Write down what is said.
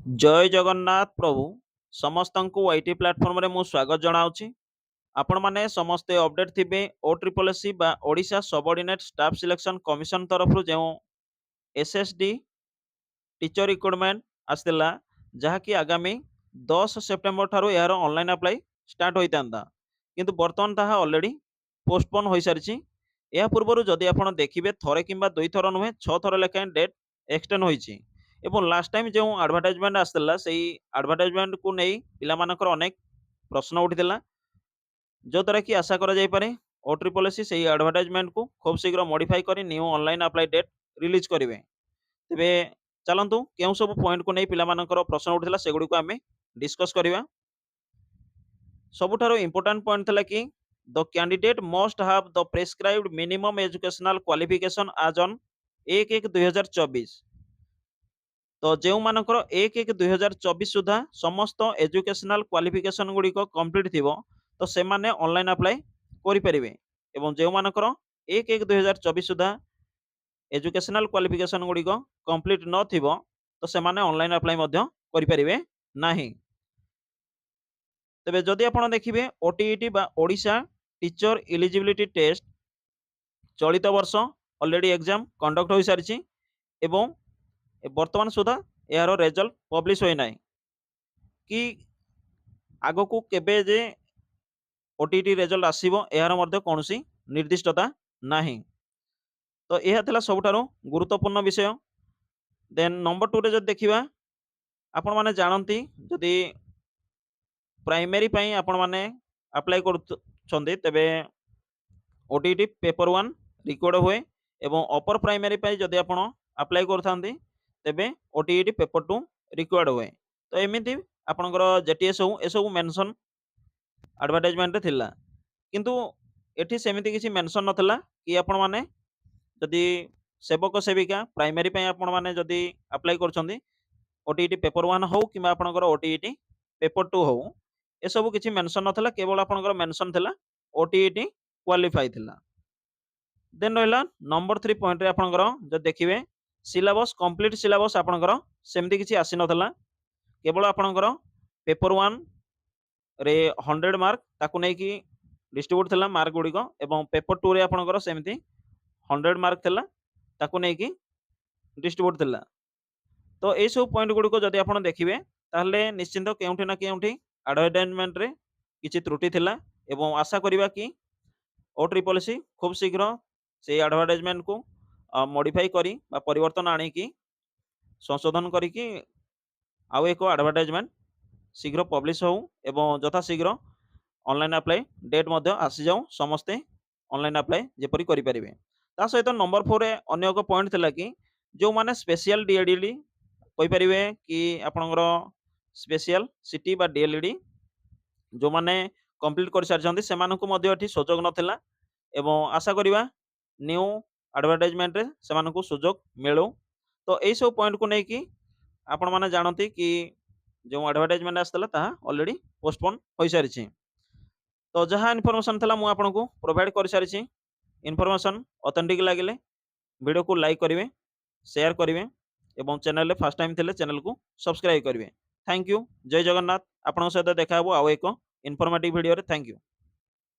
जय जगन्नाथ प्रभु समस्तଙ୍କୁ YT platform रे मु स्वागत जनाऊँची। आपण माने समस्ते अपडेट थिबे OSSC बा Odisha subordinate staff selection commission तरफ जो एसएसडी टीचर रिक्रुटमेंट आसला जहाँकि आगामी 10 सेप्टेम्बर ठारू यार ऑनलाइन अप्लाई स्टार्ट होता किंतु बर्तमान ताहा ऑलरेडी पोस्टपोन हो सारी। या पूर्व जदि आप देखिए थरे किंबा दुई थर नुहे 6 थर लेखाएं डेट एक्सटेंड होईची एवं लास्ट टाइम जो एडवर्टाइजमेंट आसला से एडवर्टाइजमेंट को नहीं पिलामानकर अनेक प्रश्न उठिला जो द्वारा कि आशा करा जाय पारे OSSC से एडवर्टाइजमेंट को खूब शीघ्र मॉडिफाई कर new online apply date release करेंगे। तेबे चलतु केउ सब पॉइंट को नहीं पिलामानकर प्रश्न उठिला सेगुडी को आमे डिस्कस करिवा। सबुठारो इंपोर्टेंट पॉइंट था कि the candidate must have the prescribed minimum educational qualification आज ऑन 1/1/2024। तो जो मानकर 1/1/2024 सुधा समस्त एजुकेशनल क्वालिफिकेशन गुड़िक कंप्लीट थी तो से माने ऑनलाइन अप्लाई करें एवं जो मानकर 1/1/2024 सुधा एजुकेशनल क्वालिफिकेशन गुड़िक कंप्लीट न थिबो तो से माने ऑनलाइन अप्लाई करें नाही। तेबे जदि आपण देखिबे ओटीईटी बा ओडिशा टीचर एलिजिबिलिटी टेस्ट चलित वर्ष ऑलरेडी एग्जाम कंडक्ट हो सारी एवं वर्तमान सुधा यार रिजल्ट पब्लिश होई नाही कि आगो को केबे जे ओटीईटी रिजल्ट आसीबो यार मध्ये कोनोसी निर्दिष्टता नाही। तो यह थिला सबुठारो गुरुत्वपूर्ण विषय। देन नंबर 2 रे जब देखिबा आपण माने जानंती जदि प्राइमरी पई आपण माने अप्लाई करूछंदी तेबे ओटीईटी पेपर 1 रिकॉर्ड हुए एवं अपर प्राइमरी पई जदि आपण अप्लाई करथांती तेबे ओटीईटी पेपर 2 रिकॉर्ड हुए। तो एमिति आपनकर जेटीएस हो ए सब मेंशन एडवर्टाइजमेंट रे थिला किंतु एठी सेमिति किछि मेंशन नथला कि आपण माने जदि सेवक सेविका प्राइमरी पई आपण माने जदि अप्लाई करछंदी ओटीईटी पेपर 1 हो किबा आपनकर ओटीईटी पेपर 2 हो ए सब किछि मेंशन नथला केवल आपनकर मेंशन थिला ओटीईटी क्वालिफाई थिला। देन रहला नंबर 3 पॉइंट रे आपनकर जदि देखिबे सिलेबस कंप्लीट सिलेबस आपनकर सेमति किछि आसी नथला केवल आपनकर पेपर 1 रे 100 मार्क ताकू नै कि डिस्ट्रीब्यूट थिला मार्क गुड़िक एवं पेपर 2 रे आपनकर सेमति 100 मार्क थिला ताकू नै कि डिस्ट्रीब्यूट थिला। तो ए सब पॉइंट गुड़िक जदि आपण देखिबे ताहले निश्चिंत केउठी ना केउठी एडवर्टाइजमेंट रे किछि त्रुटि थिला एवं आशा करिबा कि OSSC खूब शीघ्र से एडवर्टाइजमेंट को मॉडिफाई करी बा परिवर्तन आनी कि संशोधन करी कि आउ एक एडवर्टाइजमेंट शीघ्र पब्लिश हो एवं यथा शीघ्र ऑनलाइन अप्लाई डेट मध्य आसी जाऊ समस्ते ऑनलाइन अप्लाई जेपरी करि परिबे। ता सहित नंबर 4 रे अन्य एक पॉइंट थिला कि जो माने स्पेशल डीएलईडी कहि परिबे कि आपनकर स्पेशल सिटी बा डीएलईडी जो माने कंप्लीट कर सारछंती सेमानकु मध्ये एठी सुजोग नथिला एवं आशा करिबा न्यू एडवर्टाइजमेंट रे सेमानकु सुजोग मिलु। तो एई सब पॉइंट को नै कि आपण माने जानती कि जो एडवर्टाइजमेंट आसला ताहा ऑलरेडी पोस्टपोन हो सारी। तो जहाँ इनफॉरमेशन था मुझे आपको प्रोवाइड कर सारी। इनफॉरमेशन ऑथेंटिक लगे वीडियो को लाइक करेंगे शेयर करेंगे एवं चैनल फर्स्ट टाइम थे चैनल को सब्सक्राइब करेंगे। Thank you. जय जगन्नाथ। आपन सहित देखा आउ एक इनफॉर्मेटिव वीडियो रे। Thank you.